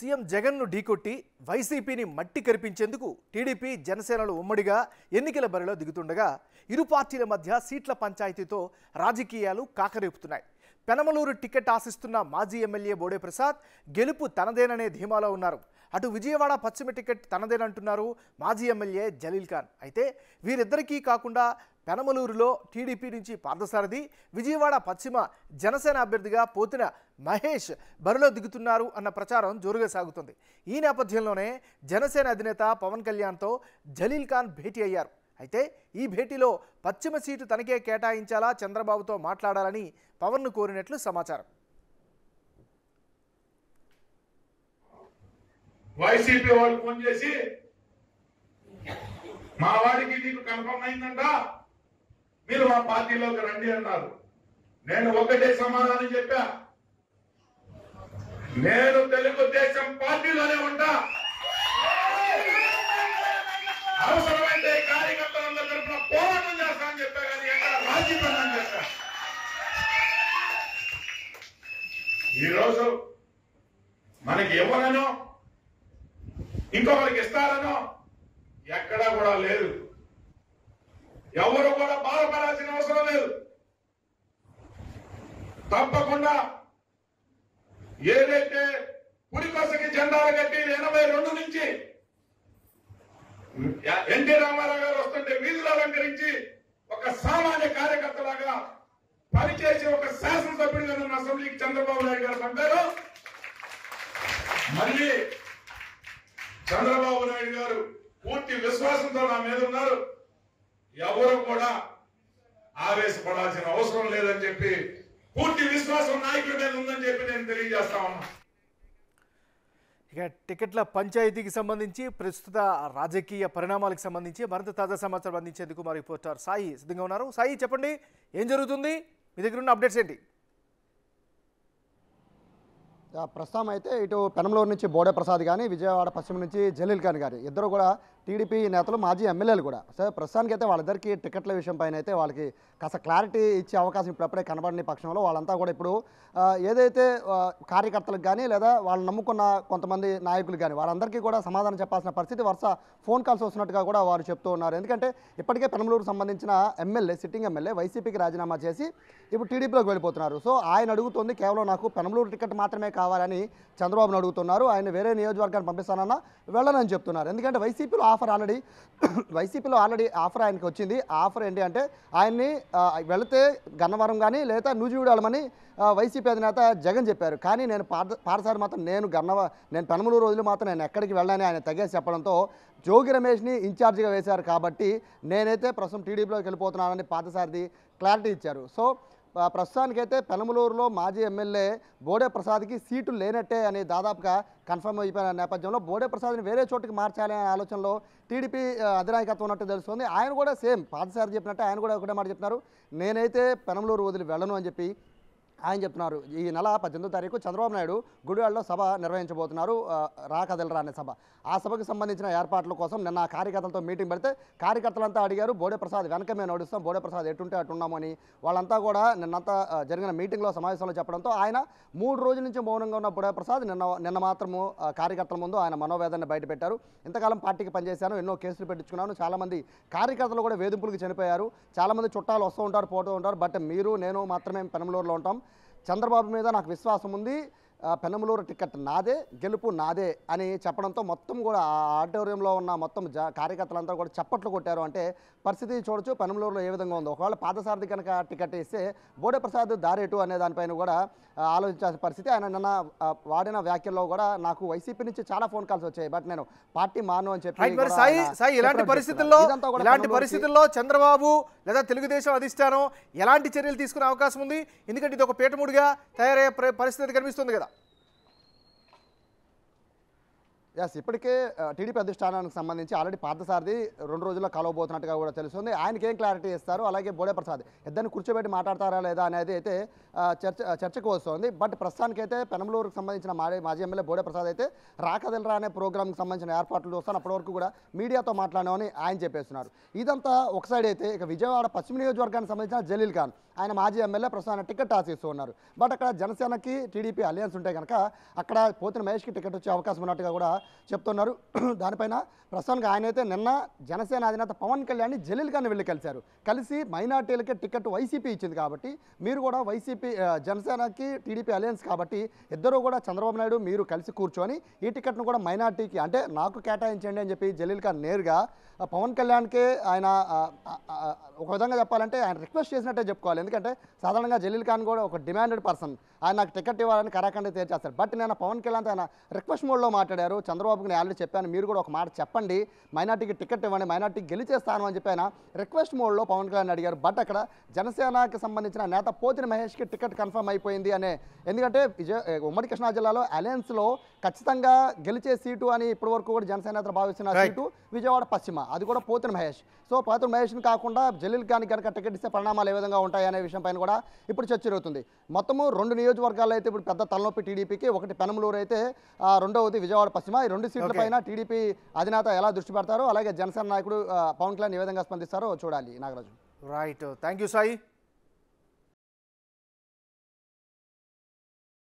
CM జగన్ను ఢీకొట్టి వైసీపీని మట్టి కరిపించేందుకు టీడీపీ జనసేనలు ఉమ్మడిగా ఎన్నికల బరిలో దిగుతుండగా ఇరు పార్టీల మధ్య సీట్ల పంచాయతీతో రాజకీయాలు కాకరేపుతున్నాయి. పెనమలూరు టికెట్ ఆశిస్తున్న మాజీ ఎమ్మెల్యే బోడే ప్రసాద్ గెలుపు తనదేననే ధీమాలో ఉన్నారు. అటు విజయవాడ పశ్చిమ టికెట్ తనదేనంటున్నారు మాజీ ఎమ్మెల్యే జలీల్ ఖాన్. అయితే వీరిద్దరికీ కాకుండా పెనమలూరులో టీడీపీ నుంచి పార్థసారథి, విజయవాడ పశ్చిమ జనసేన అభ్యర్థిగా పోతిన మహేష్ బరిలో దిగుతున్నారు అన్న ప్రచారం జోరుగా సాగుతుంది. ఈ నేపథ్యంలోనే జనసేన అధినేత పవన్ కళ్యాణ్తో జలీల్ ఖాన్ భేటీ అయ్యారు. అయితే ఈ భేటీలో పశ్చిమ సీటు తనకే కేటాయించాలా, చంద్రబాబుతో మాట్లాడాలని పవన్ను కోరినట్లు సమాచారం. వైసీపీ వాళ్ళు ఫోన్ చేసి మా వాడికి నీకు కన్ఫర్మ్ అయిందంట, మీరు మా పార్టీలోకి రండి అన్నారు. నేను ఒకటే సమాధానం చెప్పా, నేను తెలుగుదేశం పార్టీలోనే ఉంటా, అవసరమైతే కార్యకర్తలందరూ తరఫున పోరాటం చేస్తా అని చెప్పా. కానీ ఎక్కడ రాజీ పడడం చేశా. ఈరోజు మనకి ఎవరనో ఇంకొకరికి ఇస్తారనో ఎక్కడా కూడా లేదు. ఎవరు కూడా బాధపడాల్సిన అవసరం లేదు. తప్పకుండా ఏదైతే పురికొసకి జెండాలు కట్టి 82 నుంచి ఎన్టీ రామారావు గారు వస్తుంటే వీధులు అలంకరించి ఒక సామాన్య కార్యకర్తలాగా పనిచేసి ఒక శాసనసభ్యుడిగా ఉన్న అసెంబ్లీకి చంద్రబాబు నాయుడు గారు పంపారు. మళ్ళీ చంద్రబాబు నాయుడు గారు పూర్తి విశ్వాసంతో నా మీద ఉన్నారు. ఎవరు కూడా ఆవేశపడాల్సిన అవసరం లేదని చెప్పి, పూర్తి విశ్వాసం నాయకుడి మీద ఉందని చెప్పి నేను తెలియజేస్తా ఉన్నా. ఇక టికెట్ల పంచాయతీకి సంబంధించి ప్రస్తుత రాజకీయ పరిణామాలకు సంబంధించి మరింత తాజా సమాచారం అందించేందుకు మా రిపోర్టర్ సాయి సిద్ధంగా ఉన్నారు. సాయి, చెప్పండి, ఏం జరుగుతుంది? మీ దగ్గర ఉన్న అప్డేట్స్ ఏంటి? ప్రస్తుతం అయితే ఇటు పెనమలూరు నుంచి బోడే ప్రసాద్ కానీ, విజయవాడ పశ్చిమ నుంచి జలీల్ ఖాన్ గారు ఇద్దరు కూడా టీడీపీ నేతలు, మాజీ ఎమ్మెల్యేలు కూడా. సో ప్రస్తుతానికి అయితే వాళ్ళిద్దరికి టికెట్ల విషయం పైన అయితే వాళ్ళకి కాస్త క్లారిటీ ఇచ్చే అవకాశం ఇప్పుడప్పుడే కనబడిన పక్షంలో వాళ్ళంతా కూడా ఇప్పుడు ఏదైతే కార్యకర్తలకు కానీ లేదా వాళ్ళు నమ్ముకున్న కొంతమంది నాయకులు కానీ వాళ్ళందరికీ కూడా సమాధానం చెప్పాల్సిన పరిస్థితి, వరుస ఫోన్ కాల్స్ వస్తున్నట్టుగా కూడా వారు చెప్తూ ఉన్నారు. ఎందుకంటే ఇప్పటికే పెనమలూరుకు సంబంధించిన ఎమ్మెల్యే, సిట్టింగ్ ఎమ్మెల్యే వైసీపీకి రాజీనామా చేసి ఇప్పుడు టీడీపీలోకి వెళ్ళిపోతున్నారు. సో ఆయన అడుగుతుంది కేవలం నాకు పెనమలూరు టికెట్ మాత్రమే కావాలని చంద్రబాబును అడుగుతున్నారు. ఆయన వేరే నియోజకవర్గాన్ని పంపిస్తానన్నా వెళ్ళనని చెప్తున్నారు. ఎందుకంటే వైసీపీలో ఆల్రెడీ ఆఫర్ ఆయనకి వచ్చింది. ఆ ఆఫర్ ఏంటి అంటే ఆయన్ని వెళితే గన్నవరం కానీ లేదా నూజివీడు వెళ్ళమని వైసీపీ అధినేత జగన్ చెప్పారు. కానీ నేను పారసారి మాత్రం నేను పెనమలూరు రోజులు మాత్రం నేను ఎక్కడికి వెళ్ళని ఆయన తెగేసి చెప్పడంతో జోగి రమేష్ని ఇన్ఛార్జిగా వేశారు. కాబట్టి నేనైతే ప్రస్తుతం టీడీపీలోకి వెళ్ళిపోతున్నానని పార్థసారథి క్లారిటీ ఇచ్చారు. సో ప్రస్తుతానికైతే పెనమలూరులో మాజీ ఎమ్మెల్యే బోడే ప్రసాద్కి సీటు లేనట్టే అని దాదాపుగా కన్ఫర్మ్ అయిపోయిన నేపథ్యంలో బోడే ప్రసాద్ని వేరే చోటుకి మార్చాలనే ఆలోచనలో టీడీపీ అధినాయకత్వం ఉన్నట్టు తెలుస్తుంది. ఆయన కూడా సేమ్ పార్థసారథి చెప్పినట్టే ఆయన కూడా ఒకటే మాట చెప్తున్నారు, నేనైతే పెనమలూరు వదిలి వెళ్ళను అని చెప్పి ఆయన చెప్తున్నారు. ఈ నెల 18వ తారీఖు చంద్రబాబు నాయుడు గుడివాడలో సభ నిర్వహించబోతున్నారు, రా కదలరా అనే సభ. ఆ సభకు సంబంధించిన ఏర్పాట్ల కోసం నిన్న కార్యకర్తలతో మీటింగ్ పెడితే కార్యకర్తలంతా అడిగారు, బోడే ప్రసాద్ వెనక మేము నడుస్తాం, బోడే ప్రసాద్ ఎటుంటే అటున్నామని. వాళ్ళంతా నిన్నంతా జరిగిన మీటింగ్లో సమావేశంలో చెప్పడంతో ఆయన 3 రోజుల నుంచి మౌనంగా ఉన్న బోడే ప్రసాద్ నిన్న మాత్రము కార్యకర్తల ముందు ఆయన మనోవేదనని బయటపెట్టారు. ఇంతకాలం పార్టీకి పనిచేశాను, ఎన్నో కేసులు పెట్టించుకున్నాను, చాలామంది కార్యకర్తలు కూడా వేధింపులకు చనిపోయారు, చాలామంది చుట్టాలు వస్తూ ఉంటారు, పోతూ ఉంటారు, బట్ మీరు నేను మాత్రమే పెనమలూరులో ఉంటాం, చంద్రబాబు మీద నాకు విశ్వాసం ఉంది, పెనమలూరు టికెట్ నాదే, గెలుపు నాదే అని చెప్పడంతో మొత్తం కూడా ఆ ఆడిటోరియంలో ఉన్న మొత్తం కార్యకర్తలంతా కూడా చప్పట్లు కొట్టారు. అంటే పరిస్థితి చూడొచ్చు పెనమలూరులో ఏ విధంగా ఉందో. ఒకవేళ పార్థసారథి కనుక టికెట్ ఇస్తే బోడే ప్రసాద్ దారేటు అనే దానిపైన కూడా ఆలోచించాల్సిన పరిస్థితి. ఆయన నిన్న వాడిన వ్యాఖ్యల్లో కూడా నాకు వైసీపీ నుంచి చాలా ఫోన్ కాల్స్ వచ్చాయి, బట్ నేను పార్టీ మాను అని చెప్పి. ఇలాంటి పరిస్థితుల్లో చంద్రబాబు లేదా తెలుగుదేశం అధిష్టానం ఎలాంటి చర్యలు తీసుకునే అవకాశం ఉంది? ఎందుకంటే ఇది ఒక పీటముడిగా తయారయ్యే పరిస్థితి కనిపిస్తుంది కదా. ఎస్, ఇప్పటికే టీడీపీ అధిష్టానానికి సంబంధించి ఆల్రెడీ పార్థసారథి 2 రోజుల్లో కలవబోతున్నట్టుగా కూడా తెలుస్తుంది. ఆయనకి ఏం క్లారిటీ ఇస్తారు, అలాగే బోడే ప్రసాద్ ఇద్దరిని కూర్చోబెట్టి మాట్లాడతారా లేదా అనేది అయితే చర్చకు వస్తుంది. బట్ ప్రస్తుతానికైతే పెనమలూరుకు సంబంధించిన మాజీ ఎమ్మెల్యే బోడే ప్రసాద్ అయితే రాకదెలరా అనే ప్రోగ్రామ్కి సంబంధించిన ఏర్పాట్లు చూస్తాను, అప్పటి వరకు కూడా మీడియాతో మాట్లాడామని ఆయన చెప్పేస్తున్నారు. ఇదంతా ఒక సైడ్ అయితే ఇక విజయవాడ పశ్చిమ నియోజకవర్గానికి సంబంధించిన జలీల్ ఖాన్ ఆయన మాజీ ఎమ్మెల్యే ప్రస్తుతం టికెట్ ఆశిస్తూ ఉన్నారు. బట్ అక్కడ జనసేనకి టీడీపీ అలయన్స్ ఉంటే కనుక అక్కడ పోతిన మహేష్కి టికెట్ వచ్చే అవకాశం ఉన్నట్టుగా కూడా చెప్తున్నారు. దానిపైన ప్రస్తుతానికి ఆయనైతే నిన్న జనసేన అధినేత పవన్ కళ్యాణ్ జలీల్ ఖాన్ వెళ్ళి కలిసి మైనార్టీలకే టికెట్ వైసీపీ ఇచ్చింది కాబట్టి మీరు కూడా వైసీపీ జనసేనకి టీడీపీ అలయన్స్ కాబట్టి ఇద్దరు కూడా చంద్రబాబు నాయుడు మీరు కలిసి కూర్చొని ఈ టికెట్ను కూడా మైనార్టీకి అంటే నాకు కేటాయించండి అని చెప్పి జలీల్ ఖాన్ నేరుగా పవన్ కళ్యాణ్కే ఆయన ఒక విధంగా చెప్పాలంటే ఆయన రిక్వెస్ట్ చేసినట్టే చెప్పుకోవాలి. ఎందుకంటే సాధారణంగా జలీల్ ఖాన్ కూడా ఒక డిమాండెడ్ పర్సన్, ఆయన నాకు టికెట్ ఇవ్వాలని కరాఖండి తేల్చేస్తారు. బట్ నేను పవన్ కళ్యాణ్ ఆయన రిక్వెస్ట్ మోడ్లో మాట్లాడారు. చంద్రబాబుకి నేను ఆల్రెడీ చెప్పాను, మీరు కూడా ఒక మాట చెప్పండి, మైనార్టీకి టికెట్ ఇవ్వండి, మైనార్టీకి గెలిచేస్తాను అని చెప్పి ఆయన రిక్వెస్ట్ మోడ్లో పవన్ కళ్యాణ్ అడిగారు. బట్ అక్కడ జనసేనకి సంబంధించిన నేత పోతిన మహేష్కి టికెట్ కన్ఫర్మ్ అయిపోయింది అనే, ఎందుకంటే ఉమ్మడి కృష్ణా జిల్లాలో అలయన్స్లో ఖచ్చితంగా గెలిచే సీటు అని ఇప్పటివరకు కూడా జనసేన నేతలు భావిస్తున్న సీటు విజయవాడ పశ్చిమ, అది కూడా పోతిన మహేష్. సో పోతిన మహేష్ని కాకుండా జలీల్ ఖాన్ కనుక టికెట్ ఇస్తే పరిణామాలు ఏ విధంగా ఉంటాయి అనే విషయం పైన కూడా ఇప్పుడు చర్చ జరుగుతుంది. మొత్తము 2 నియోజకవర్గాల్లో అయితే ఇప్పుడు పెద్ద తలనొప్పి టీడీపీకి, ఒకటి పెనమలూరు అయితే రెండవది విజయవాడ పశ్చిమ. ఈ 2 సీట్ల పైన టీడీపీ అధినేత ఎలా దృష్టి పెడతారో, అలాగే జనసేన నాయకుడు పవన్ కళ్యాణ్ ఏ విధంగా స్పందిస్తారో చూడాలి. Nagaraju. Right, thank you Sai.